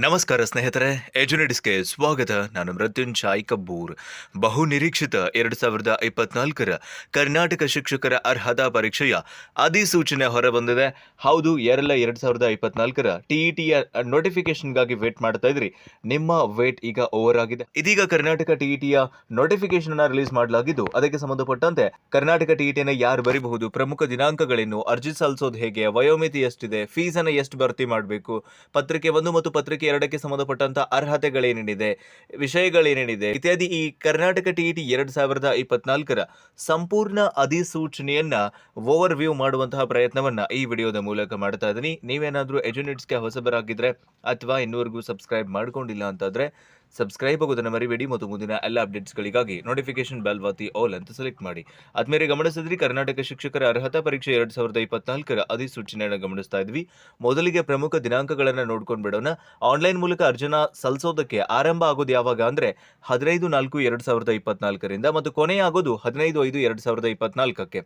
ನಮಸ್ಕಾರ ಸ್ನೇಹಿತರೆ, ಎಜುನಿಡಿಸ್ಗೆ ಸ್ವಾಗತ. ನಾನು ಮೃತ್ಯುಂಜಯ್ ಕಬ್ಬೂರ್. ಬಹು ನಿರೀಕ್ಷಿತ 2024ರ ಕರ್ನಾಟಕ ಶಿಕ್ಷಕರ ಅರ್ಹತಾ ಪರೀಕ್ಷೆಯ ಅಧಿಸೂಚನೆ ಹೊರಬಂದಿದೆ. ಹೌದು, 2024ರ ಟಿಇಟಿಯ ನೋಟಿಫಿಕೇಶನ್ಗಾಗಿ ವೇಟ್ ಮಾಡ್ತಾ ಇದ್ರಿ. ನಿಮ್ಮ ವೇಟ್ ಈಗ ಓವರ್ ಆಗಿದೆ. ಇದೀಗ ಕರ್ನಾಟಕ ಟಿಇಟಿಯ ನೋಟಿಫಿಕೇಶನ್ ಅನ್ನ ರಿಲೀಸ್ ಮಾಡಲಾಗಿದ್ದು, ಅದಕ್ಕೆ ಸಂಬಂಧಪಟ್ಟಂತೆ ಕರ್ನಾಟಕ ಟಿಇಟಿಯನ್ನು ಯಾರು ಬರೀಬಹುದು, ಪ್ರಮುಖ ದಿನಾಂಕಗಳೇನು, ಅರ್ಜಿ ಸಲ್ಲಿಸೋದು ಹೇಗೆ, ವಯೋಮಿತಿ ಎಷ್ಟಿದೆ, ಫೀಸ್ ಅನ್ನು ಎಷ್ಟು ಭರ್ತಿ ಮಾಡಬೇಕು, ಪತ್ರಿಕೆ 1 ಮತ್ತು ಪತ್ರಿಕೆ 2ಕ್ಕೆ ಸಂಬಂಧಪಟ್ಟಂತ ಅರ್ಹತೆಗಳೇನೇನಿದೆ, ವಿಷಯಗಳೇನೇನಿದೆ ಇತ್ಯಾದಿ ಈ ಕರ್ನಾಟಕ ಟಿಇಟಿ 2024ರ ಸಂಪೂರ್ಣ ಅಧಿಸೂಚನೆಯನ್ನ ಓವರ್ ವ್ಯೂ ಮಾಡುವಂತಹ ಪ್ರಯತ್ನವನ್ನ ಈ ವಿಡಿಯೋದ ಮೂಲಕ ಮಾಡ್ತಾ ಇದ್ದೀನಿ. ನೀವೇನಾದ್ರೂ ಎಜುನಿಟ್ಸ್ಗೆ ಹೊಸಬರಾಗಿದ್ರೆ ಅಥವಾ ಇನ್ನೂವರೆಗೂ ಸಬ್ಸ್ಕ್ರೈಬ್ ಮಾಡ್ಕೊಂಡಿಲ್ಲ ಅಂತಾದ್ರೆ ಸಬ್ಸ್ಕ್ರೈಬ್ ಆಗೋದನ್ನ ಮರಿಬೇಡಿ ಮತ್ತು ಮುಂದಿನ ಎಲ್ಲ ಅಪ್ಡೇಟ್ಸ್ಗಳಿಗಾಗಿ ನೋಟಿಫಿಕೇಶನ್ ಬೆಲ್ ಒತ್ತಿ ಆಲ್ ಅಂತ ಸೆಲೆಕ್ಟ್ ಮಾಡಿ. ಆದ್ಮೇಲೆ ಗಮನಿಸಿದ್ರಿ, ಕರ್ನಾಟಕ ಶಿಕ್ಷಕರ ಅರ್ಹತಾ ಪರೀಕ್ಷೆ 2024ರ ಅಧಿಸೂಚನೆಯನ್ನು ಗಮನಿಸ್ತಾ ಇದ್ವಿ. ಮೊದಲಿಗೆ ಪ್ರಮುಖ ದಿನಾಂಕಗಳನ್ನ ನೋಡ್ಕೊಂಡು ಬಿಡೋಣ. ಆನ್ಲೈನ್ ಮೂಲಕ ಅರ್ಜಿನ ಸಲ್ಲಿಸೋದಕ್ಕೆ ಆರಂಭ ಆಗೋದು ಯಾವಾಗ ಅಂದ್ರೆ 15/4/2024ರಿಂದ ಮತ್ತು ಕೊನೆಯ ಆಗೋದು 15/5/2024ಕ್ಕೆ.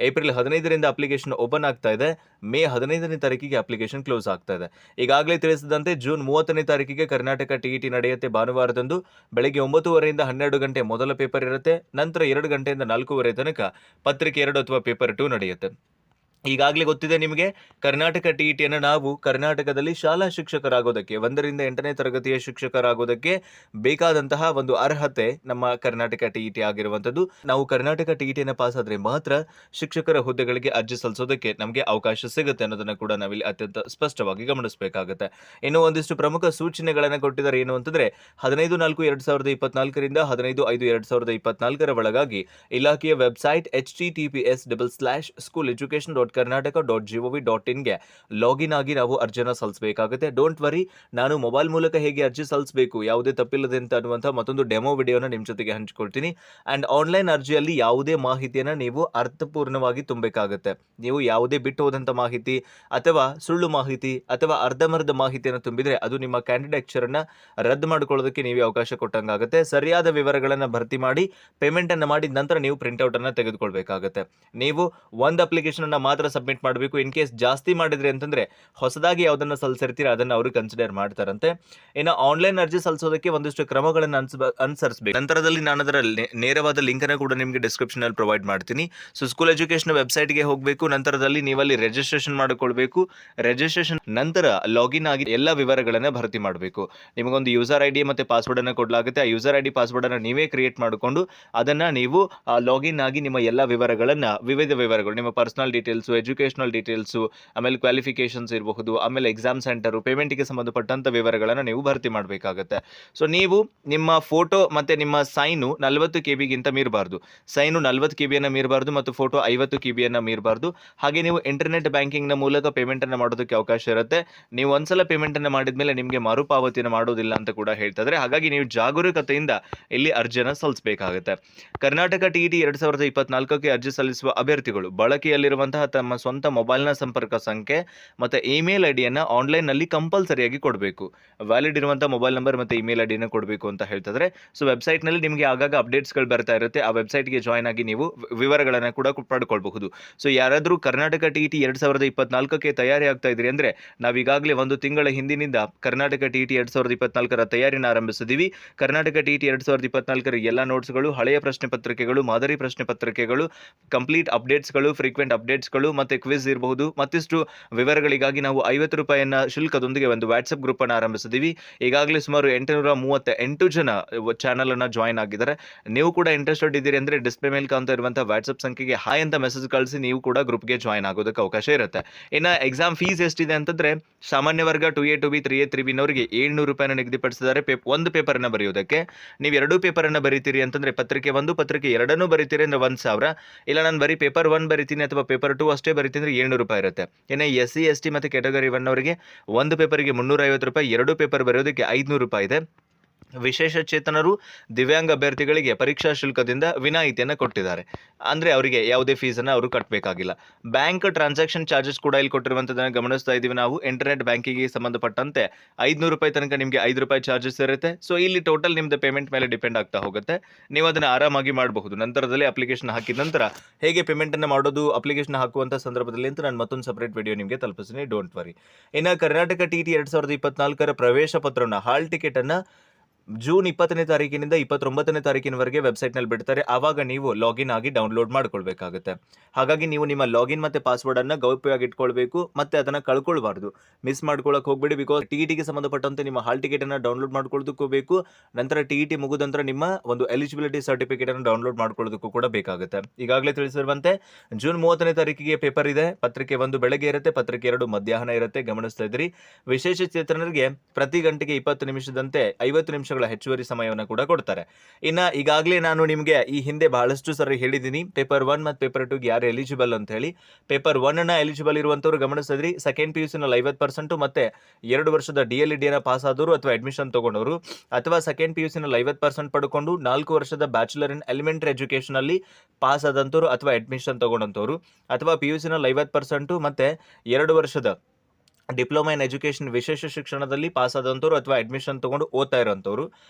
ಏಪ್ರಿಲ್ 15ರಿಂದ ಅಪ್ಲಿಕೇಶನ್ ಓಪನ್ ಆಗ್ತಾ ಇದೆ. ಮೇ 15ನೇ ತಾರೀಕಿಗೆ ಅಪ್ಲಿಕೇಶನ್ ಕ್ಲೋಸ್ ಆಗ್ತಾ ಇದೆ. ಈಗಾಗಲೇ ತಿಳಿಸಿದಂತೆ ಜೂನ್ 30ನೇ ತಾರೀಕಿಗೆ ಕರ್ನಾಟಕ ಟಿಇಟಿ ನಡೆಯುತ್ತೆ. ಭಾನುವಾರದಂದು ಬೆಳಗ್ಗೆ 9:30ರಿಂದ 12 ಗಂಟೆ ಮೊದಲ ಪೇಪರ್ ಇರುತ್ತೆ. ನಂತರ 2 ಗಂಟೆಯಿಂದ 4:30 ತನಕ ಪತ್ರಿಕೆ 2 ಅಥವಾ ಪೇಪರ್ 2 ನಡೆಯುತ್ತೆ. ಈಗಾಗಲೇ ಗೊತ್ತಿದೆ ನಿಮಗೆ, ಕರ್ನಾಟಕ ಟಿಇಟಿಯನ್ನು ನಾವು ಕರ್ನಾಟಕದಲ್ಲಿ ಶಾಲಾ ಶಿಕ್ಷಕರಾಗೋದಕ್ಕೆ 1ರಿಂದ 8ನೇ ತರಗತಿಯ ಶಿಕ್ಷಕರಾಗೋದಕ್ಕೆ ಬೇಕಾದಂತಹ ಒಂದು ಅರ್ಹತೆ ನಮ್ಮ ಕರ್ನಾಟಕ ಟಿಇಟಿ ಆಗಿರುವಂಥದ್ದು. ನಾವು ಕರ್ನಾಟಕ ಟಿಇಟಿಯನ್ನು ಪಾಸ್ ಆದ್ರೆ ಮಾತ್ರ ಶಿಕ್ಷಕರ ಹುದ್ದೆಗಳಿಗೆ ಅರ್ಜಿ ಸಲ್ಲಿಸೋದಕ್ಕೆ ನಮಗೆ ಅವಕಾಶ ಸಿಗುತ್ತೆ ಅನ್ನೋದನ್ನ ಕೂಡ ನಾವಿಲ್ಲಿ ಅತ್ಯಂತ ಸ್ಪಷ್ಟವಾಗಿ ಗಮನಿಸಬೇಕಾಗುತ್ತೆ. ಇನ್ನು ಒಂದಿಷ್ಟು ಪ್ರಮುಖ ಸೂಚನೆಗಳನ್ನು ಕೊಟ್ಟಿದ್ದಾರೆ. ಏನು ಅಂತಂದ್ರೆ 15/4/2024ರಿಂದ 15/5/2024ರ ಒಳಗಾಗಿ ಇಲಾಖೆಯ ವೆಬ್ಸೈಟ್ https://schooleducation.karnataka.gov.in ಲಾಗಿನ್ ಆಗಿ ನಾವು ಅರ್ಜಿನ ಸಲ್ಲಿಸಬೇಕಾಗುತ್ತೆ. ಡೋಂಟ್ ವರಿ, ನಾನು ಮೊಬೈಲ್ ಮೂಲಕ ಹೇಗೆ ಅರ್ಜಿ ಸಲ್ಲಿಸಬೇಕು ಯಾವುದೇ ತಪ್ಪಿಲ್ಲದೆ ಅಂತ ಅನ್ನುವಂಥ ಮತ್ತೊಂದು ಡೆಮೋ ವಿಡಿಯೋನ ನಿಮ್ಮ ಜೊತೆಗೆ ಹಂಚಿಕೊಳ್ತೀನಿ. ಅಂಡ್ ಆನ್ಲೈನ್ ಅರ್ಜಿಯಲ್ಲಿ ಯಾವುದೇ ಮಾಹಿತಿಯನ್ನು ನೀವು ಅರ್ಥಪೂರ್ಣವಾಗಿ ತುಂಬಬೇಕಾಗುತ್ತೆ. ನೀವು ಯಾವುದೇ ಬಿಟ್ಟು ಹೋದಂಥ ಮಾಹಿತಿ ಅಥವಾ ಸುಳ್ಳು ಮಾಹಿತಿ ಅಥವಾ ಅರ್ಧಮರ್ಧ ಮಾಹಿತಿಯನ್ನು ತುಂಬಿದ್ರೆ ಅದು ನಿಮ್ಮ ಕ್ಯಾಂಡಿಡೇಚರ್ ಅನ್ನ ರದ್ದು ಮಾಡಿಕೊಳ್ಳೋದಕ್ಕೆ ನೀವೇ ಅವಕಾಶ ಕೊಟ್ಟಂಗಾಗುತ್ತೆ. ಸರಿಯಾದ ವಿವರಗಳನ್ನು ಭರ್ತಿ ಮಾಡಿ ಪೇಮೆಂಟ್ ಅನ್ನು ಮಾಡಿದ ನಂತರ ನೀವು ಪ್ರಿಂಟ್ಔಟ್ ಅನ್ನ ತೆಗೆದುಕೊಳ್ಬೇಕಾಗುತ್ತೆ. ನೀವು ಒಂದು ಅಪ್ಲಿಕೇಶನ್ ಅನ್ನ ಮಾತ್ರ ಸಬ್ಮಿಟ್ ಮಾಡಬೇಕು. ಇನ್ ಕೇಸ್ ಜಾಸ್ತಿ ಮಾಡಿದ್ರಿ ಅಂತಂದ್ರೆ ಹೊಸದಾಗಿ ಯಾವುದನ್ನ ಸಲ್ಲಿಸಿರ್ತೀರಾ ಅದನ್ನ ಅವರು ಕನ್ಸಿಡರ್ ಮಾಡ್ತಾರಂತೆ. ಇನ್ನು ಆನ್ಲೈನ್ ಅರ್ಜಿ ಸಲ್ಲಿಸೋದಕ್ಕೆ ಒಂದಿಷ್ಟು ಕ್ರಮಗಳನ್ನು ಅನುಸರಿಸಬೇಕು. ನಂತರದಲ್ಲಿ ನಾನು ಅದರ ನೇರವಾದ ಲಿಂಕ್ ಅನ್ನು ಕೂಡ ನಿಮಗೆ ಡಿಸ್ಕ್ರಿಪ್ಷನ್ ಅಲ್ಲಿ ಪ್ರೊವೈಡ್ ಮಾಡ್ತೀನಿ. ಸೊ ಸ್ಕೂಲ್ ಎಜುಕೇಶನ್ ವೆಬ್ಸೈಟ್ಗೆ ಹೋಗಬೇಕು. ನಂತರದಲ್ಲಿ ನೀವಲ್ಲಿ ರಿಜಿಸ್ಟ್ರೇಷನ್ ಮಾಡಿಕೊಳ್ಬೇಕು. ರಿಜಿಸ್ಟ್ರೇಷನ್ ನಂತರ ಲಾಗಿನ್ ಆಗಿ ಎಲ್ಲ ವಿವರಗಳನ್ನ ಭರ್ತಿ ಮಾಡಬೇಕು. ನಿಮಗೊಂದು ಯೂಸರ್ ಐಡಿ ಮತ್ತೆ ಪಾಸ್ವರ್ಡ್ ಅನ್ನು ಕೊಡಲಾಗುತ್ತೆ. ಆ ಯೂಸರ್ ಐಡಿ ಪಾಸ್ವರ್ಡ್ ಅನ್ನು ನೀವೇ ಕ್ರಿಯೇಟ್ ಮಾಡಿಕೊಂಡು ಅದನ್ನ ನೀವು ಲಾಗಿನ್ ಆಗಿ ನಿಮ್ಮ ಎಲ್ಲ ವಿವರಗಳನ್ನ ವಿವಿಧ ವಿವರಗಳು, ನಿಮ್ಮ ಪರ್ಸನಲ್ ಡೀಟೇಲ್ಸು, ಎಜುಕೇಷನಲ್ ಡೀಟೇಲ್ಸು, ಆಮೇಲೆ ಕ್ವಾಲಿಫಿಕೇಶನ್ಸ್ ಇರಬಹುದು, ಆಮೇಲೆ ಎಕ್ಸಾಮ್ ಸೆಂಟರು, ಪೇಮೆಂಟ್ಗೆ ಸಂಬಂಧಪಟ್ಟಂತ ವಿವರಗಳನ್ನು ನೀವು ಭರ್ತಿ ಮಾಡಬೇಕಾಗುತ್ತೆ. ಸೊ ನೀವು ನಿಮ್ಮ ಫೋಟೋ ಮತ್ತೆ ನಿಮ್ಮ ಸೈನು 40 KBಗಿಂತ ಮೀರಬಾರ್ದು. ಸೈನು 40 KBಯನ್ನು ಮೀರಬಾರ್ದು ಮತ್ತು ಫೋಟೋ 50 KBಯನ್ನು ಮೀರಬಾರ್ದು. ಹಾಗೆ ನೀವು ಇಂಟರ್ನೆಟ್ ಬ್ಯಾಂಕಿಂಗ್ನ ಮೂಲಕ ಪೇಮೆಂಟ್ ಅನ್ನು ಮಾಡೋದಕ್ಕೆ ಅವಕಾಶ ಇರುತ್ತೆ. ನೀವು ಒಂದ್ಸಲ ಪೇಮೆಂಟ್ ಅನ್ನು ಮಾಡಿದ್ಮೇಲೆ ನಿಮಗೆ ಮರುಪಾವತಿಯನ್ನು ಮಾಡೋದಿಲ್ಲ ಅಂತ ಕೂಡ ಹೇಳ್ತಿದ್ರೆ. ಹಾಗಾಗಿ ನೀವು ಜಾಗರೂಕತೆಯಿಂದ ಇಲ್ಲಿ ಅರ್ಜಿಯನ್ನು ಸಲ್ಲಿಸಬೇಕಾಗುತ್ತೆ. ಕರ್ನಾಟಕ ಟಿಇಟಿ 2024ಕ್ಕೆ ಅರ್ಜಿ ಸಲ್ಲಿಸುವ ಅಭ್ಯರ್ಥಿಗಳು ಬಳಕೆಯಲ್ಲಿರುವಂತಹ ತಮ್ಮ ಸ್ವಂತ ಮೊಬೈಲ್ನ ಸಂಪರ್ಕ ಸಂಖ್ಯೆ ಮತ್ತೆ ಇಮೇಲ್ ಐಡಿಯನ್ನು ಆನ್ಲೈನ್ನಲ್ಲಿ ಕಂಪಲ್ಸರಿಯಾಗಿ ಕೊಡಬೇಕು. ವ್ಯಾಲಿಡ್ ಇರುವಂತಹ ಮೊಬೈಲ್ ನಂಬರ್ ಮತ್ತೆ ಇಮೇಲ್ ಐಡಿಯನ್ನು ಕೊಡಬೇಕು ಅಂತ ಹೇಳ್ತಿದ್ರೆ. ಸೊ ವೆಬ್ಸೈಟ್ನಲ್ಲಿ ನಿಮಗೆ ಆಗಾಗ ಅಪ್ಡೇಟ್ಸ್ಗಳು ಬರ್ತಾ ಇರುತ್ತೆ. ಆ ವೆಬ್ಸೈಟ್ಗೆ ಜಾಯ್ನ್ ಆಗಿ ನೀವು ವಿವರಗಳನ್ನು ಕೂಡ ಪಡ್ಕೊಳ್ಬಹುದು. ಸೊ ಯಾರಾದರೂ ಕರ್ನಾಟಕ ಟಿಇಟಿ 2024ಕ್ಕೆ ತಯಾರಿ ಆಗ್ತಾ ಇದ್ರಿ ಅಂದ್ರೆ ನಾವೀಗಾಗಲೇ 1 ತಿಂಗಳ ಹಿಂದಿನಿಂದ ಕರ್ನಾಟಕ ಟಿಇಟಿ 2024ರ ತಯಾರಿನ ಆರಂಭಿಸಿದ್ದೀವಿ. ಕರ್ನಾಟಕ ಟಿಇಟಿ 2024ರ ಎಲ್ಲ ನೋಟ್ಸ್ಗಳು, ಹಳೆಯ ಪ್ರಶ್ನೆ ಪತ್ರಿಕೆಗಳು, ಮಾದರಿ ಪ್ರಶ್ನೆ ಪತ್ರಿಕೆಗಳು, ಕಂಪ್ಲೀಟ್ ಅಪ್ಡೇಟ್ಸ್ಗಳು, ಫ್ರೀಕ್ವೆಂಟ್ ಅಪ್ಡೇಟ್ಸ್ಗಳು ಮತ್ತೆ ಕ್ವಿಜ್ ಇರಬಹುದು, ಮತ್ತಿಷ್ಟು ವಿವರಗಳಿಗಾಗಿ ನಾವು 50 ರೂಪಾಯಿಯನ್ನ ಶುಲ್ಕದೊಂದಿಗೆ ಒಂದು ವಾಟ್ಸ್ಆಪ್ ಗ್ರೂಪ್ ಅನ್ನು ಆರಂಭಿಸಿದ್ದೀವಿ. ಈಗಾಗಲೇ ಸುಮಾರು 838 ಜನ ಚಾನಲ್ ಅನ್ನ ಜಾಯ್ನ್ ಆಗಿದ್ದಾರೆ. ನೀವು ಕೂಡ ಇಂಟ್ರೆಸ್ಟೆಡ್ ಇದ್ದೀರಿ ಅಂದ್ರೆ ಡಿಸ್ಪ್ಲೇ ಮೇಲೆ ಕಾಣ್ತಾ ಇರುವಂತಹ ವಾಟ್ಸ್ಆಪ್ ಸಂಖ್ಯೆಗೆ ಹಾಯ್ ಅಂತ ಮೆಸೇಜ್ ಕಳಿಸಿ ನೀವು ಕೂಡ ಗ್ರೂಪ್ಗೆ ಜಾಯ್ನ್ ಆಗೋದಕ್ಕೆ ಅವಕಾಶ ಇರುತ್ತೆ. ಇನ್ನು ಎಕ್ಸಾಮ್ ಫೀಸ್ ಎಷ್ಟಿದೆ ಅಂತಂದ್ರೆ ಸಾಮಾನ್ಯ ವರ್ಗ 2A 2B 3A 3B ನವರಿಗೆ 700 ರೂಪಾಯಿನ ನಿಗದಿಪಡಿಸಿದ್ದಾರೆ ಒಂದು ಪೇಪರ್ ಅನ್ನ ಬರೆಯೋದಕ್ಕೆ. ನೀವು 2 ಪೇಪರ್ ಅನ್ನ ಬರೀತೀರಿ ಅಂತಂದ್ರೆ ಪತ್ರಿಕೆ 1 ಪತ್ರಿಕೆ 2 ಬರೀತೀರಿ ಅಂದ್ರೆ 1,000. ಇಲ್ಲ ನಾನು ಬರೀ ಪೇಪರ್ 1 ಬರಿತೀನಿ ಅಥವಾ ಪೇಪರ್ 2 ಅಷ್ಟೇ ಬರಿತೀನಿ ಅಂದ್ರೆ 700 ರೂಪಾಯಿ ಇರುತ್ತೆ. ಇನ್ನು SC ST ಮತ್ತು ಕ್ಯಾಟಗರಿ 1 ಅವರಿಗೆ ಒಂದು ಪೇಪರ್ಗೆ 350 ರೂಪಾಯಿ, 2 ಪೇಪರ್ ಬರೆಯೋದಕ್ಕೆ 500 ರೂಪಾಯಿ ಇದೆ. ವಿಶೇಷಚೇತನರು ದಿವ್ಯಾಂಗ ಅಭ್ಯರ್ಥಿಗಳಿಗೆ ಪರೀಕ್ಷಾ ಶುಲ್ಕದಿಂದ ವಿನಾಯಿತಿಯನ್ನು ಕೊಟ್ಟಿದ್ದಾರೆ. ಅಂದರೆ ಅವರಿಗೆ ಯಾವುದೇ ಫೀಸನ್ನು ಅವರು ಕಟ್ಟಬೇಕಾಗಿಲ್ಲ. ಬ್ಯಾಂಕ್ ಟ್ರಾನ್ಸಾಕ್ಷನ್ ಚಾರ್ಜಸ್ ಕೂಡ ಇಲ್ಲಿ ಕೊಟ್ಟಿರುವಂಥದ್ದನ್ನು ಗಮನಿಸ್ತಾ ಇದ್ದೀವಿ ನಾವು. ಇಂಟರ್ನೆಟ್ ಬ್ಯಾಂಕಿಂಗಿಗೆ ಸಂಬಂಧಪಟ್ಟಂತೆ ₹500 ತನಕ ನಿಮಗೆ ₹5 ಚಾರ್ಜಸ್ ಇರುತ್ತೆ. ಸೊ ಇಲ್ಲಿ ಟೋಟಲ್ ನಿಮ್ಮದು ಪೇಮೆಂಟ್ ಮೇಲೆ ಡಿಪೆಂಡ್ ಆಗ್ತಾ ಹೋಗುತ್ತೆ. ನೀವು ಅದನ್ನು ಆರಾಮಾಗಿ ಮಾಡಬಹುದು. ನಂತರದಲ್ಲಿ ಅಪ್ಲಿಕೇಶನ್ ಹಾಕಿದ ನಂತರ ಹೇಗೆ ಪೇಮೆಂಟನ್ನು ಮಾಡೋದು ಅಪ್ಲಿಕೇಶನ್ ಹಾಕುವಂಥ ಸಂದರ್ಭದಲ್ಲಿ ಅಂತ ನಾನು ಮತ್ತೊಂದು ಸಪರೇಟ್ ವಿಡಿಯೋ ನಿಮಗೆ ತಲುಪಿಸ್ತೀನಿ, ಡೋಂಟ್ ವರಿ. ಇನ್ನು ಕರ್ನಾಟಕ TET 2024 ಪ್ರವೇಶ ಪತ್ರವನ್ನು ಹಾಲ್ ಟಿಕೆಟನ್ನು ಜೂನ್ 20ನೇ ತಾರೀಕಿನಿಂದ 29ನೇ ತಾರೀಕಿನವರೆಗೆ ವೆಬ್ಸೈಟ್ನಲ್ಲಿ ಬಿಡ್ತಾರೆ. ಆವಾಗ ನೀವು ಲಾಗಿನ್ ಆಗಿ ಡೌನ್ಲೋಡ್ ಮಾಡ್ಕೊಳ್ಬೇಕಾಗುತ್ತೆ. ಹಾಗಾಗಿ ನೀವು ನಿಮ್ಮ ಲಾಗಿನ್ ಮತ್ತು ಪಾಸ್ವರ್ಡನ್ನು ಗೌಪ್ಯವಾಗಿ ಇಟ್ಕೊಳ್ಬೇಕು ಮತ್ತು ಅದನ್ನು ಕಳ್ಕೊಳ್ಬಾರ್ದು. ಮಿಸ್ ಮಾಡ್ಕೊಳ್ಳೋಕೆ ಹೋಗ್ಬೇಡಿ. ಬಿಕಾಸ್ TETಗೆ ಸಂಬಂಧಪಟ್ಟಂತೆ ನಿಮ್ಮ ಹಾಲ್ ಟಿಕೆಟನ್ನು ಡೌನ್ಲೋಡ್ ಮಾಡ್ಕೊಳ್ಳೋದಕ್ಕೂ ಬೇಕು. ನಂತರ TET ಮುಗಿದ ನಂತರ ನಿಮ್ಮ ಒಂದು ಎಲಿಜಿಬಿಲಿಟಿ ಸರ್ಟಿಫಿಕೇಟನ್ನು ಡೌನ್ಲೋಡ್ ಮಾಡ್ಕೊಳ್ಳೋದಕ್ಕೂ ಕೂಡ ಬೇಕಾಗುತ್ತೆ. ಈಗಾಗಲೇ ತಿಳಿಸಿರುವಂತೆ ಜೂನ್ 30ನೇ ತಾರೀಕಿಗೆ ಪೇಪರ್ ಇದೆ. ಪತ್ರಿಕೆ 1 ಬೆಳಗ್ಗೆ ಇರುತ್ತೆ, ಪತ್ರಿಕೆ 2 ಮಧ್ಯಾಹ್ನ ಇರುತ್ತೆ. ಗಮನಿಸ್ತಾ ಇದ್ರಿ. ವಿಶೇಷಚೇತನರಿಗೆ ಪ್ರತಿ ಗಂಟೆಗೆ 20 ನಿಮಿಷದಂತೆ 50 ನಿಮಿಷಗಳ ಹೆಚ್ಚುವರಿ ಸಮಯವನ್ನು ಕೂಡ ಕೊಡ್ತಾರೆ. ಇನ್ನು ಈಗಾಗಲೇ ನಾನು ನಿಮಗೆ ಈ ಹಿಂದೆ ಬಹಳಷ್ಟು ಸರಿ ಹೇಳಿದ್ದೀನಿ ಪೇಪರ್ 1 ಮತ್ತು ಪೇಪರ್ 2ಗೆ ಯಾರು ಎಲಿಜಿಬಲ್ ಅಂತ ಹೇಳಿ. ಪೇಪರ್ 1 ಎಲಿಜಿಬಲ್ ಇರುವಂಥವ್ರು ಗಮನಿಸಿದ್ರಿ, ಸೆಕೆಂಡ್ PUC ನಲ್ಲಿ 50% ಮತ್ತೆ 2 ವರ್ಷದ DLED ಪಾಸ್ ಆದವರು ಅಥವಾ ಅಡ್ಮಿಷನ್ ತಗೊಂಡವರು, ಅಥವಾ ಸೆಕೆಂಡ್ PUC ನಲ್ಲಿ 50% ಪಡ್ಕೊಂಡು 4 ವರ್ಷದ ಬ್ಯಾಚುಲರ್ ಇನ್ ಎಲಿಮೆಂಟರಿ ಎಜುಕೇಶನ್ ಅಲ್ಲಿ ಪಾಸ್ ಆದಂಥವ್ರು ಅಥವಾ ಅಡ್ಮಿಷನ್ ತಗೊಂಡಂಥವ್ರು, ಅಥವಾ PUC ನಲ್ಲಿ 50% ಮತ್ತೆ 2 ವರ್ಷದ ಡಿಪ್ಲೊಮಾ ಇನ್ ಎಜುಕೇಷನ್ ವಿಶೇಷ ಶಿಕ್ಷಣದಲ್ಲಿ ಪಾಸ್ ಆದಂಥವ್ರು ಅಥವಾ ಅಡ್ಮಿಷನ್ ತಗೊಂಡು ಓದ್ತಾ ಇರೋಂಥವ್ರು,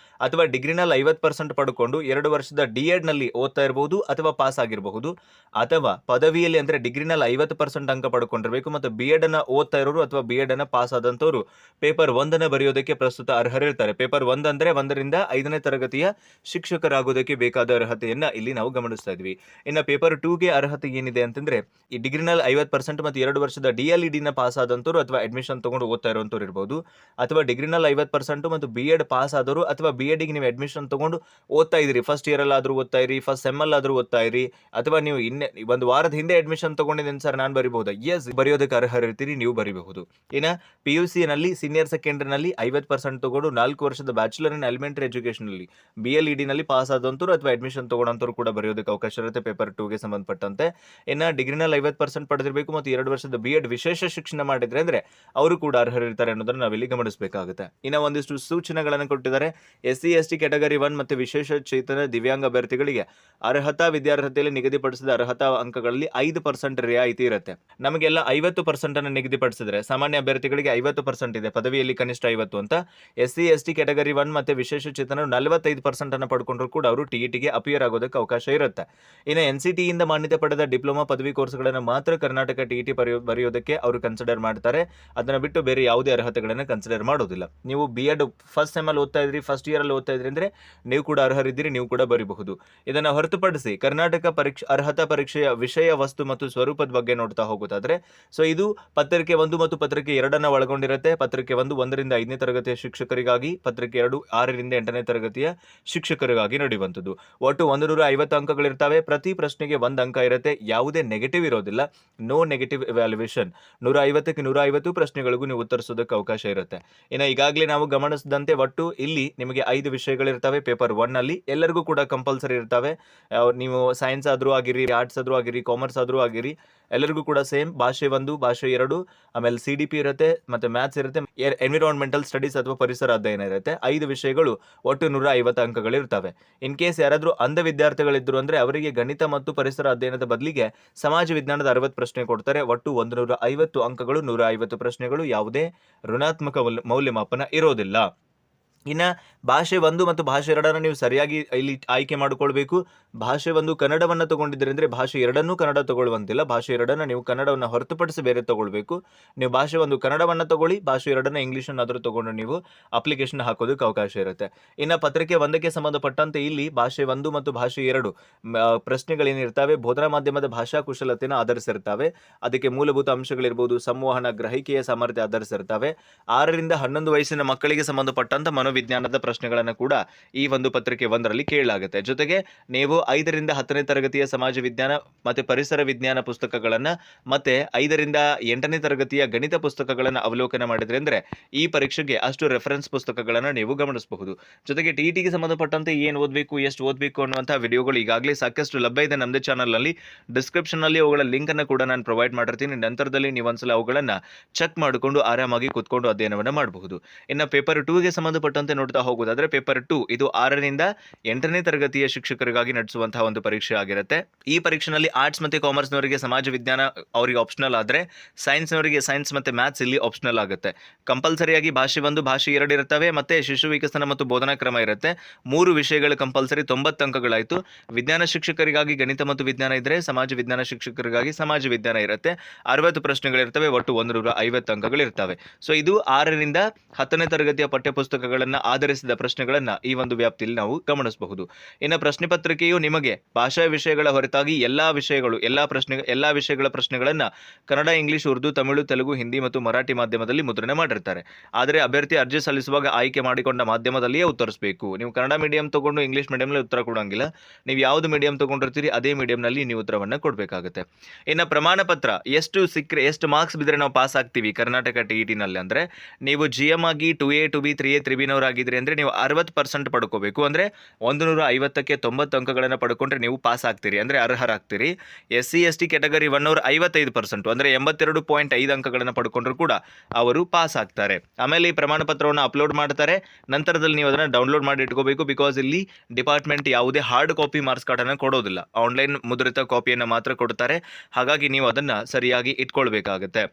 ಅಥವಾ ಡಿಗ್ರಿನಲ್ಲಿ 50% ಪಡ್ಕೊಂಡು 2 ವರ್ಷದ DEDನಲ್ಲಿ ಓದ್ತಾ ಇರಬಹುದು ಅಥವಾ ಪಾಸ್ ಆಗಿರಬಹುದು, ಅಥವಾ ಪದವಿಯಲ್ಲಿ ಅಂದರೆ ಡಿಗ್ರಿನಲ್ಲಿ 50% ಅಂಕ ಪಡ್ಕೊಂಡಿರಬೇಕು ಮತ್ತು B.Ed ಓದ್ತಾ ಇರೋರು ಅಥವಾ B.Ed ಪಾಸ್ ಆದಂಥವ್ರು ಪೇಪರ್ 1 ಬರೆಯೋದಕ್ಕೆ ಪ್ರಸ್ತುತ ಅರ್ಹರಿರ್ತಾರೆ. ಪೇಪರ್ 1 ಅಂದರೆ 1ರಿಂದ 5ನೇ ತರಗತಿಯ ಶಿಕ್ಷಕರಾಗೋದಕ್ಕೆ ಬೇಕಾದ ಅರ್ಹತೆಯನ್ನು ಇಲ್ಲಿ ನಾವು ಗಮನಿಸ್ತಾ ಇದ್ವಿ. ಇನ್ನು ಪೇಪರ್ 2ಗೆ ಅರ್ಹತೆ ಏನಿದೆ ಅಂತಂದರೆ ಈ ಡಿಗ್ರಿನಲ್ಲಿ 50% ಮತ್ತು 2 ವರ್ಷದ DLED ಪಾಸ್ ಆದಂಥವ್ರು ಅಥವಾ ಅಡ್ಮಿಷನ್ ತಗೊಂಡು ಓದ್ತಾ ಇರುವಂಥವ್ರು ಇರ್ಬೋದು, ಅಥವಾ ಡಿಗ್ರಿನಲ್ಲಿ 50% ಮತ್ತು B.Ed ಪಾಸ್ ಆದವರು, ಅಥವಾ B.Edಗೆ ನೀವು ಅಡ್ಮಿಷನ್ ತಗೊಂಡು ಓದ್ತಾ ಇದ್ದೀರಿ, ಫಸ್ಟ್ ಇಯರಲ್ಲಾದರೂ ಓದ್ತಾ ಇರಿ, ಫಸ್ಟ್ ಸೆಮ್ಮಲ್ಲಾದರೂ ಓದ್ತಾ ಇರಿ, ಅಥವಾ ನೀವು ಒಂದು ವಾರದ ಹಿಂದೆ ಅಡ್ಮಿಷನ್ ತಗೊಂಡಿದ್ದೀನಿ ಸರ್ ನಾನು ಬರಿಬಹುದಾ? ಎಸ್, ಬರೆಯೋದಕ್ಕೆ ಅರ್ಹರಿರ್ತೀರಿ, ನೀವು ಬರಿಬಹುದು. ಇನ್ನು PUCನಲ್ಲಿ ಸೀನಿಯರ್ ಸೆಕೆಂಡರಿನಲ್ಲಿ 50% ತಗೊಂಡು 4 ವರ್ಷದ ಬ್ಯಾಚುಲರ್ ಇನ್ ಎಲಿಮೆಂಟರಿ ಎಜುಕೇಷನಲ್ಲಿ BLEDನಲ್ಲಿ ಪಾಸ್ ಆದಂಥವ್ರು ಅಥವಾ ಅಡ್ಮಿಷನ್ ತಗೊಂಡಂಥವ್ರು ಕೂಡ ಬರೆಯೋದಕ್ಕೆ ಅವಕಾಶ ಇರುತ್ತೆ ಪೇಪರ್ 2ಗೆ ಸಂಬಂಧಪಟ್ಟಂತೆ. ಇನ್ನು ಡಿಗ್ರಿನಲ್ಲಿ 50% ಪಡೆದಿರಬೇಕು ಮತ್ತು 2 ವರ್ಷದ B.Ed ವಿಶೇಷ ಶಿಕ್ಷಣ ಮಾಡಿದ್ರೆ ಅಂದರೆ ಅವರು ಕೂಡ ಅರ್ಹರಿರ್ತಾರೆ ಅನ್ನೋದನ್ನು ನಾವಿಲ್ಲಿ ಗಮನಿಸಬೇಕಾಗುತ್ತೆ. ಇನ್ನು ಒಂದಿಷ್ಟು ಸೂಚನೆಗಳನ್ನು ಕೊಟ್ಟಿದ್ದಾರೆ. SC ST ಕ್ಯಾಟಗರಿ 1 ಮತ್ತು ವಿಶೇಷ ಚೇತನ ದಿವ್ಯಾಂಗ ಅಭ್ಯರ್ಥಿಗಳಿಗೆ ಅರ್ಹತಾ ವಿದ್ಯಾರ್ಹತೆಯಲ್ಲಿ ನಿಗದಿಪಡಿಸಿದ ಅರ್ಹತಾ ಅಂಕಗಳಲ್ಲಿ 5% ರಿಯಾಯಿತಿ ಇರುತ್ತೆ. ನಮಗೆಲ್ಲ 50% ನಿಗದಿಪಡಿಸಿದ್ರೆ ಸಾಮಾನ್ಯ ಅಭ್ಯರ್ಥಿಗಳಿಗೆ 50% ಇದೆ, ಪದವಿಯಲ್ಲಿ ಕನಿಷ್ಠ 50 ಅಂತ. SC ST ಕ್ಯಾಟಗರಿ 1 ಮತ್ತು ವಿಶೇಷ ಚೇತನರು 45% ಪಡ್ಕೊಂಡ್ರು ಕೂಡ ಅವರು TETಗೆ ಅಪಿಯರ್ ಆಗೋದಕ್ಕೆ ಅವಕಾಶ ಇರುತ್ತೆ. ಇನ್ನು NCTE ಇಂದ ಮಾನ್ಯತೆ ಪಡೆದ ಡಿಪ್ಲೊಮಾ ಪದವಿ ಕೋರ್ಸ್ಗಳನ್ನು ಮಾತ್ರ ಕರ್ನಾಟಕ TET ಬರೆಯೋದಕ್ಕೆ ಅವರು ಕನ್ಸಿಡರ್ ಮಾಡ್ತಾರೆ. ಅದನ್ನು ಬಿಟ್ಟು ಬೇರೆ ಯಾವುದೇ ಅರ್ಹತೆಗಳನ್ನು ಕನ್ಸಿಡರ್ ಮಾಡೋದಿಲ್ಲ. ನೀವು B.Ed ಫಸ್ಟ್ ಸೆಮ್ಮಲ್ಲಿ ಓದ್ತಾ ಇದ್ರಿ, ಫಸ್ಟ್ ಇಯರಲ್ಲಿ ಓದ್ತಾ ಇದ್ರಿ ಅಂದರೆ ನೀವು ಕೂಡ ಅರ್ಹರಿದ್ದೀರಿ, ನೀವು ಕೂಡ ಬರೀಬಹುದು. ಇದನ್ನು ಹೊರತುಪಡಿಸಿ ಕರ್ನಾಟಕ ಅರ್ಹತಾ ಪರೀಕ್ಷೆಯ ವಿಷಯ, ವಸ್ತು ಮತ್ತು ಸ್ವರೂಪದ ಬಗ್ಗೆ ನೋಡ್ತಾ ಹೋಗೋದಾದ್ರೆ, ಸೊ ಇದು ಪತ್ರಿಕೆ 1 ಮತ್ತು ಪತ್ರಿಕೆ 2 ಒಳಗೊಂಡಿರುತ್ತೆ. ಪತ್ರಿಕೆ 1 1ರಿಂದ 5ನೇ ತರಗತಿಯ ಶಿಕ್ಷಕರಿಗಾಗಿ, ಪತ್ರಿಕೆ 2 6ರಿಂದ 8ನೇ ತರಗತಿಯ ಶಿಕ್ಷಕರಿಗಾಗಿ ನಡೆಯುವಂಥದ್ದು. ಒಟ್ಟು 150 ಅಂಕಗಳಿರ್ತವೆ. ಪ್ರತಿ ಪ್ರಶ್ನೆಗೆ 1 ಅಂಕ ಇರುತ್ತೆ. ಯಾವುದೇ ನೆಗೆಟಿವ್ ಇರೋದಿಲ್ಲ, ನೋ ನೆಗೆಟಿವ್ ಇವ್ಯಾಲ್ಯೂಯೇಷನ್. 150ಕ್ಕೆ 150 ಪ್ರಶ್ನೆಗಳಿಗೂ ನೀವು ಉತ್ತರಿಸೋದಕ್ಕೆ ಅವಕಾಶ ಇರುತ್ತೆ. ಇನ್ನು ಈಗಾಗಲೇ ನಾವು ಗಮನಿಸಿದಂತೆ ಒಟ್ಟು ಇಲ್ಲಿ ನಿಮಗೆ 5 ವಿಷಯಗಳಿರ್ತವೆ ಪೇಪರ್ 1 ನಲ್ಲಿ. ಎಲ್ಲರಿಗೂ ಕೂಡ ಕಂಪಲ್ಸರಿ ಇರ್ತವೆ. ನೀವು ಸೈನ್ಸ್ ಆದರೂ ಆಗಿರಿ, ಆರ್ಟ್ಸ್ ಆದರೂ ಆಗಿರಿ, ಕಾಮರ್ಸ್ ಆದರೂ ಆಗಿರಿ, ಎಲ್ಲರಿಗೂ ಕೂಡ ಸೇಮ್. ಭಾಷೆ 1, ಭಾಷೆ 2, ಆಮೇಲೆ CDP ಇರುತ್ತೆ, ಮತ್ತೆ ಮ್ಯಾಥ್ಸ್ ಇರುತ್ತೆ, ಎನ್ವಿರಾನ್ಮೆಂಟಲ್ ಸ್ಟಡೀಸ್ ಅಥವಾ ಪರಿಸರ ಅಧ್ಯಯನ ಇರುತ್ತೆ. 5 ವಿಷಯಗಳು, ಒಟ್ಟು 150 ಅಂಕಗಳಿರ್ತವೆ. ಇನ್ ಕೇಸ್ ಯಾರಾದರೂ ಅಂಧ ವಿದ್ಯಾರ್ಥಿಗಳಿದ್ರು ಅಂದರೆ ಅವರಿಗೆ ಗಣಿತ ಮತ್ತು ಪರಿಸರ ಅಧ್ಯಯನದ ಬದಲಿಗೆ ಸಮಾಜ ವಿಜ್ಞಾನದ 60 ಪ್ರಶ್ನೆ ಕೊಡ್ತಾರೆ. ಒಟ್ಟು 150 ಅಂಕಗಳು, 150 ಪ್ರಶ್ನೆಗಳು, ಯಾವುದೇ ಋಣಾತ್ಮಕ ಮೌಲ್ಯಮಾಪನ ಇರೋದಿಲ್ಲ. ಇನ್ನು ಭಾಷೆ 1 ಮತ್ತು ಭಾಷೆ 2 ನೀವು ಸರಿಯಾಗಿ ಇಲ್ಲಿ ಆಯ್ಕೆ ಮಾಡಿಕೊಳ್ಬೇಕು. ಭಾಷೆ 1 ಕನ್ನಡವನ್ನು ತಗೊಂಡಿದ್ದೀರಿ ಅಂದರೆ ಭಾಷೆ 2 ಕನ್ನಡ ತಗೊಳ್ಳುವಂತಿಲ್ಲ. ಭಾಷೆ 2 ನೀವು ಕನ್ನಡವನ್ನು ಹೊರತುಪಡಿಸಿ ಬೇರೆ ತಗೊಳ್ಬೇಕು. ನೀವು ಭಾಷೆ 1 ಕನ್ನಡವನ್ನು ತಗೊಳ್ಳಿ, ಭಾಷೆ 2 ಇಂಗ್ಲೀಷನ್ನಾದರೂ ತಗೊಂಡು ನೀವು ಅಪ್ಲಿಕೇಶನ್ ಹಾಕೋದಕ್ಕೆ ಅವಕಾಶ ಇರುತ್ತೆ. ಇನ್ನು ಪತ್ರಿಕೆ 1ಕ್ಕೆ ಸಂಬಂಧಪಟ್ಟಂತೆ ಇಲ್ಲಿ ಭಾಷೆ 1 ಮತ್ತು ಭಾಷೆ 2 ಪ್ರಶ್ನೆಗಳೇನಿರ್ತವೆ ಬೋಧನಾ ಮಾಧ್ಯಮದ ಭಾಷಾ ಕುಶಲತೆಯನ್ನು ಆಧರಿಸಿರ್ತವೆ. ಅದಕ್ಕೆ ಮೂಲಭೂತ ಅಂಶಗಳಿರ್ಬೋದು, ಸಂವಹನ, ಗ್ರಹಿಕೆಯ ಸಾಮರ್ಥ್ಯ ಆಧರಿಸಿರ್ತವೆ. 6ರಿಂದ 11 ವಯಸ್ಸಿನ ಮಕ್ಕಳಿಗೆ ಸಂಬಂಧಪಟ್ಟಂತ ಮನೋವಿಜ್ಞಾನದ ಪ್ರಶ್ನೆಗಳನ್ನು ಕೂಡ ಈ ಒಂದು ಪತ್ರಿಕೆ 1ರಲ್ಲಿ ಕೇಳಲಾಗುತ್ತೆ. ಜೊತೆಗೆ ನೀವು 5ರಿಂದ 10ನೇ ತರಗತಿಯ ಸಮಾಜ ವಿಜ್ಞಾನ ಮತ್ತು ಪರಿಸರ ವಿಜ್ಞಾನ ಪುಸ್ತಕಗಳನ್ನು ಮತ್ತೆ 5ರಿಂದ 8ನೇ ತರಗತಿಯ ಗಣಿತ ಪುಸ್ತಕಗಳನ್ನು ಅವಲೋಕನ ಮಾಡಿದ್ರೆ ಅಂದರೆ ಈ ಪರೀಕ್ಷೆಗೆ ಅಷ್ಟು ರೆಫರೆನ್ಸ್ ಪುಸ್ತಕಗಳನ್ನು ನೀವು ಗಮನಿಸಬಹುದು. ಜೊತೆಗೆ TETಗೆ ಸಂಬಂಧಪಟ್ಟಂತೆ ಏನು ಓದಬೇಕು, ಎಷ್ಟು ಓದಬೇಕು ಅನ್ನುವಂಥ ವಿಡಿಯೋಗಳು ಈಗಾಗಲೇ ಸಾಕಷ್ಟು ಲಭ್ಯ ಇದೆ ನಮ್ಮದೇ ಚಾನಲ್ನಲ್ಲಿ. ಡಿಸ್ಕ್ರಿಪ್ಷನ್ನಲ್ಲಿ ಅವುಗಳ ಲಿಂಕನ್ನು ಕೂಡ ನಾನು ಪ್ರೊವೈಡ್ ಮಾಡಿರ್ತೀನಿ. ನಂತರದಲ್ಲಿ ನೀವು ಒಂದ್ಸಲ ಅವುಗಳನ್ನು ಚೆಕ್ ಮಾಡಿಕೊಂಡು ಆರಾಮಾಗಿ ಕೂತ್ಕೊಂಡು ಅಧ್ಯಯನವನ್ನು ಮಾಡಬಹುದು. ಇನ್ನು ಪೇಪರ್ 2ಗೆ ಸಂಬಂಧಪಟ್ಟ ಅಂತಂತೆ ನೋಡ್ತಾ ಹೋಗೋದಾದ್ರೆ ಪೇಪರ್ 2 ಇದು 6ರಿಂದ 8ನೇ ತರಗತಿಯ ಶಿಕ್ಷಕರಿಗಾಗಿ ನಡೆಸುವಂತಹ ಒಂದು ಪರೀಕ್ಷೆ ಆಗಿರುತ್ತೆ. ಈ ಪರೀಕ್ಷೆನಲ್ಲಿ ಆರ್ಟ್ಸ್ ಮತ್ತೆ ಕಾಮರ್ಸ್ನವರಿಗೆ ಸಮಾಜ ವಿಜ್ಞಾನ ಅವರಿಗೆ ಆಪ್ಷನಲ್ ಆದ್ರೆ ಸೈನ್ಸ್ನವರಿಗೆ ಸೈನ್ಸ್ ಮತ್ತೆ ಮ್ಯಾಥ್ಸ್ ಇಲ್ಲಿ ಆಪ್ಷನಲ್ ಆಗುತ್ತೆ. ಕಂಪಲ್ಸರಿಯಾಗಿ ಭಾಷೆ 1 ಭಾಷೆ 2 ಇರುತ್ತವೆ ಮತ್ತೆ ಶಿಶು ವಿಕಸನ ಮತ್ತು ಬೋಧನಾ ಕ್ರಮ ಇರುತ್ತೆ. 3 ವಿಷಯಗಳು ಕಂಪಲ್ಸರಿ 90 ಅಂಕಗಳಾಯಿತು. ವಿಜ್ಞಾನ ಶಿಕ್ಷಕರಿಗಾಗಿ ಗಣಿತ ಮತ್ತು ವಿಜ್ಞಾನ ಇದ್ರೆ ಸಮಾಜ ವಿಜ್ಞಾನ ಶಿಕ್ಷಕರಿಗಾಗಿ ಸಮಾಜ ವಿಜ್ಞಾನ ಇರುತ್ತೆ. 60 ಪ್ರಶ್ನೆಗಳಿರ್ತವೆ, ಒಟ್ಟು 150 ಅಂಕಗಳಿರ್ತವೆ. ಸೊ ಇದು 6ರಿಂದ 10ನೇ ತರಗತಿಯ ಪಠ್ಯಪುಸ್ತಕಗಳನ್ನು ಆಧರಿಸಿದ ಪ್ರಶ್ನೆಗಳನ್ನ ಈ ಒಂದು ವ್ಯಾಪ್ತಿಯಲ್ಲಿ ನಾವು ಗಮನಿಸಬಹುದು. ಇನ್ನು ಪ್ರಶ್ನೆ ಪತ್ರಿಕೆಯು ನಿಮಗೆ ಭಾಷಾ ವಿಷಯಗಳ ಹೊರತಾಗಿ ಎಲ್ಲಾ ವಿಷಯಗಳ ಪ್ರಶ್ನೆಗಳನ್ನ ಕನ್ನಡ, ಇಂಗ್ಲಿಷ್, ಉರ್ದು, ತಮಿಳು, ತೆಲುಗು, ಹಿಂದಿ ಮತ್ತು ಮರಾಠಿ ಮಾಧ್ಯಮದಲ್ಲಿ ಮುದ್ರಣ ಮಾಡಿರ್ತಾರೆ. ಆದರೆ ಅಭ್ಯರ್ಥಿ ಅರ್ಜಿ ಸಲ್ಲಿಸುವಾಗ ಆಯ್ಕೆ ಮಾಡಿಕೊಂಡ ಮಾಧ್ಯಮದಲ್ಲಿಯೇ ಉತ್ತರಿಸಬೇಕು. ನೀವು ಕನ್ನಡ ಮೀಡಿಯಂ ತಗೊಂಡು ಇಂಗ್ಲಿಷ್ ಮೀಡಿಯಂನಲ್ಲಿ ಉತ್ತರ ಕೊಡಂಗಿಲ್ಲ. ನೀವು ಯಾವುದು ಮೀಡಿಯಂ ತಗೊಂಡಿರ್ತೀರಿ ಅದೇ ಮೀಡಿಯಂನಲ್ಲಿ ನೀವು ಉತ್ತರವನ್ನು ಕೊಡಬೇಕಾಗುತ್ತೆ. ಇನ್ನು ಪ್ರಮಾಣ ಪತ್ರ ಎಷ್ಟು ಮಾರ್ಕ್ಸ್ ಬಿದ್ದರೆ ನಾವು ಪಾಸ್ ಆಗ್ತೀವಿ ಕರ್ನಾಟಕ TET-ನಲ್ಲಿ ಅಂದ್ರೆ ನೀವು GM ಆಗಿ 2A 2B 3A 3Bನವರಾಗಿದ್ರಿ ಅಂದ್ರೆ ನೀವು 60% ಪಡ್ಕೋಬೇಕು. ಅಂದ್ರೆ 150ಕ್ಕೆ 90 ಅಂಕಗಳನ್ನು ಪಡ್ಕೊಂಡ್ರೆ ನೀವು ಪಾಸ್ ಆಗ್ತೀರಿ, ಅಂದ್ರೆ ಅರ್ಹರಾಗ್ತೀರಿ. SC ST ಕ್ಯಾಟಗರಿ 1 ಅವರು 55% ಅಂದ್ರೆ 82.5 ಅಂಕಗಳನ್ನು ಪಡ್ಕೊಂಡ್ರು ಕೂಡ ಅವರು ಪಾಸ್ ಆಗ್ತಾರೆ. ಆಮೇಲೆ ಈ ಪ್ರಮಾಣ ಪತ್ರವನ್ನು ಅಪ್ಲೋಡ್ ಮಾಡ್ತಾರೆ. ನಂತರದಲ್ಲಿ ನೀವು ಅದನ್ನು ಡೌನ್ಲೋಡ್ ಮಾಡಿ ಇಟ್ಕೋಬೇಕು. ಬಿಕಾಸ್ ಇಲ್ಲಿ ಡಿಪಾರ್ಟ್ಮೆಂಟ್ ಯಾವುದೇ ಹಾರ್ಡ್ ಕಾಪಿ ಮಾರ್ಕ್ಸ್ ಕಾರ್ಡನ್ನು ಕೊಡೋದಿಲ್ಲ, ಆನ್ಲೈನ್ ಮುದ್ರಿತ ಕಾಪಿಯನ್ನು ಮಾತ್ರ ಕೊಡ್ತಾರೆ. ಹಾಗಾಗಿ ನೀವು ಅದನ್ನು ಸರಿಯಾಗಿ ಇಟ್ಕೊಳ್ಬೇಕಾಗುತ್ತೆ.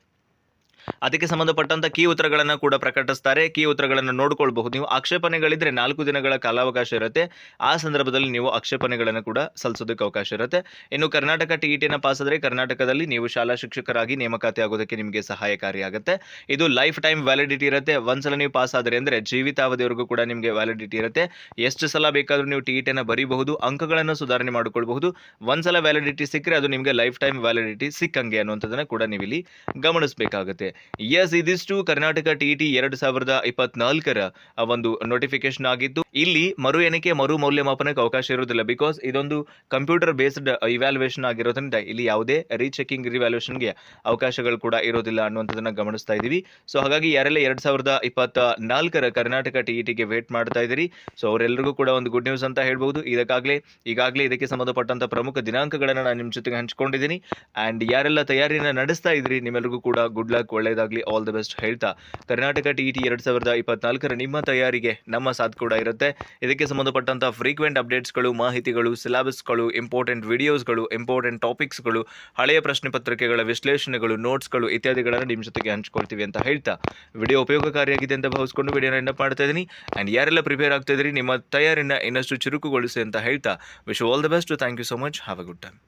ಅದಕ್ಕೆ ಸಂಬಂಧಪಟ್ಟಂತ ಕೀ ಉತ್ತರಗಳನ್ನು ಕೂಡ ಪ್ರಕಟಿಸ್ತಾರೆ. ಕೀ ಉತ್ತರಗಳನ್ನು ನೋಡ್ಕೊಳ್ಬಹುದು. ನೀವು ಆಕ್ಷೇಪಣೆಗಳಿದ್ರೆ 4 ದಿನಗಳ ಕಾಲಾವಕಾಶ ಇರುತ್ತೆ. ಆ ಸಂದರ್ಭದಲ್ಲಿ ನೀವು ಆಕ್ಷೇಪಣೆಗಳನ್ನು ಕೂಡ ಸಲ್ಲಿಸೋದಕ್ಕೆ ಅವಕಾಶ ಇರುತ್ತೆ. ಇನ್ನು ಕರ್ನಾಟಕ TET-ನ ಪಾಸ್ ಆದರೆ ಕರ್ನಾಟಕದಲ್ಲಿ ನೀವು ಶಾಲಾ ಶಿಕ್ಷಕರಾಗಿ ನೇಮಕಾತಿ ಆಗೋದಕ್ಕೆ ನಿಮಗೆ ಸಹಾಯಕಾರಿಯಾಗುತ್ತೆ. ಇದು ಲೈಫ್ ಟೈಮ್ ವ್ಯಾಲಿಡಿಟಿ ಇರುತ್ತೆ. ಒಂದ್ಸಲ ನೀವು ಪಾಸ್ ಆದರೆ ಅಂದ್ರೆ ಜೀವಿತಾವಧಿವರೆಗೂ ಕೂಡ ನಿಮಗೆ ವ್ಯಾಲಿಡಿಟಿ ಇರುತ್ತೆ. ಎಷ್ಟು ಸಲ ಬೇಕಾದ್ರೂ ನೀವು TET-ನ ಬರೀಬಹುದು, ಅಂಕಗಳನ್ನು ಸುಧಾರಣೆ ಮಾಡಿಕೊಳ್ಬಹುದು. ಒಂದ್ಸಲ ವ್ಯಾಲಿಡಿಟಿ ಸಿಕ್ಕರೆ ಅದು ನಿಮಗೆ ಲೈಫ್ ಟೈಮ್ ವ್ಯಾಲಿಡಿಟಿ ಸಿಕ್ಕಂಗೆ ಅನ್ನುವಂಥದ್ದನ್ನ ಕೂಡ ನೀವು ಇಲ್ಲಿ ಗಮನಿಸಬೇಕಾಗುತ್ತೆ. ಎಸ್, ಇದಿಷ್ಟು ಕರ್ನಾಟಕ TET 2024ರ ಒಂದು ನೋಟಿಫಿಕೇಶನ್ ಆಗಿದ್ದು, ಇಲ್ಲಿ ಮರು ಎಣಿಕೆ ಮರು ಮೌಲ್ಯಮಾಪನಕ್ಕೆ ಅವಕಾಶ ಇರುವುದಿಲ್ಲ. ಬಿಕಾಸ್ ಇದೊಂದು ಕಂಪ್ಯೂಟರ್ ಬೇಸ್ಡ್ ಇವ್ಯಾಲ್ಯೂಯೇಷನ್ ಆಗಿರೋದ್ರಿಂದ ಇಲ್ಲಿ ಯಾವುದೇ ರೀಚೆಕಿಂಗ್ ರಿವ್ಯಾಲ್ಯೂಯೇಷನ್ಗೆ ಅವಕಾಶಗಳು ಕೂಡ ಇರೋದಿಲ್ಲ ಅನ್ನುವಂಥದ್ದನ್ನ ಗಮನಿಸ್ತಾ ಇದ್ದೀವಿ. ಸೊ ಹಾಗಾಗಿ ಯಾರೆಲ್ಲ 2024ರ ಕರ್ನಾಟಕ TET-ಗೆ ವೇಟ್ ಮಾಡ್ತಾ ಇದ್ದೀರಿ, ಸೊ ಅವರೆಲ್ಲರಿಗೂ ಕೂಡ ಒಂದು ಗುಡ್ ನ್ಯೂಸ್ ಅಂತ ಹೇಳ್ಬಹುದು. ಈಗಾಗಲೇ ಇದಕ್ಕೆ ಸಂಬಂಧಪಟ್ಟಂತ ಪ್ರಮುಖ ದಿನಾಂಕಗಳನ್ನು ನಾನು ನಿಮ್ಮ ಜೊತೆಗೆ ಹಂಚಿಕೊಂಡಿದ್ದೀನಿ. ಆ್ಯಂಡ್ ಯಾರೆಲ್ಲ ತಯಾರಿಯನ್ನು ನಡೆಸ್ತಾ ಇದ್ರಿ ನಿಮ್ಮೆಲ್ಲರಿಗೂ ಕೂಡ ಗುಡ್ ಲಕ್, ಒಳ್ಳೆಯದಾಗಲಿ, ಆಲ್ ದ ಬೆಸ್ಟ್ ಹೇಳ್ತಾ ಕರ್ನಾಟಕ TET 2024ರ ನಿಮ್ಮ ತಯಾರಿಗೆ ನಮ್ಮ ಸಾಥ್ ಕೂಡ ಇರುತ್ತೆ. ಇದಕ್ಕೆ ಸಂಬಂಧಪಟ್ಟಂತ ಫ್ರೀಕ್ವೆಂಟ್ ಅಪ್ಡೇಟ್ಸ್ಗಳು, ಮಾಹಿತಿಗಳು, ಸಿಲೆಬಸ್ಗಳು, ಇಂಪಾರ್ಟೆಂಟ್ ವಿಡಿಯೋಸ್ಗಳು, ಇಂಪಾರ್ಟೆಂಟ್ ಟಾಪಿಕ್ಸ್ಗಳು, ಹಳೆಯ ಪ್ರಶ್ನೆ ಪತ್ರಿಕೆಗಳ ವಿಶ್ಲೇಷಣೆಗಳು, ನೋಟ್ಸ್ಗಳು ಇತ್ಯಾದಿಗಳನ್ನು ನಿಮ್ಮ ಜೊತೆಗೆ ಹಂಚ್ಕೊಳ್ತೀವಿ ಅಂತ ಹೇಳ್ತಾ ವಿಡಿಯೋ ಉಪಯೋಗಕಾರಿಯಾಗಿದೆ ಅಂತ ಭಾವಿಸ್ಕೊಂಡು ವಿಡಿಯೋನ ಎಂಡ್ ಮಾಡ್ತಾ ಇದ್ದೀನಿ. ಆ್ಯಂಡ್ ಯಾರೆಲ್ಲ ಪ್ರಿಪೇರ್ ಆಗ್ತಾ ಇದ್ರಿ ನಿಮ್ಮ ತಯಾರಿನ ಇನ್ನಷ್ಟು ಚುರುಕುಗೊಳಿಸಿ ಅಂತ ಹೇಳ್ತಾ wish all the best. Thank you so much. Have a good time.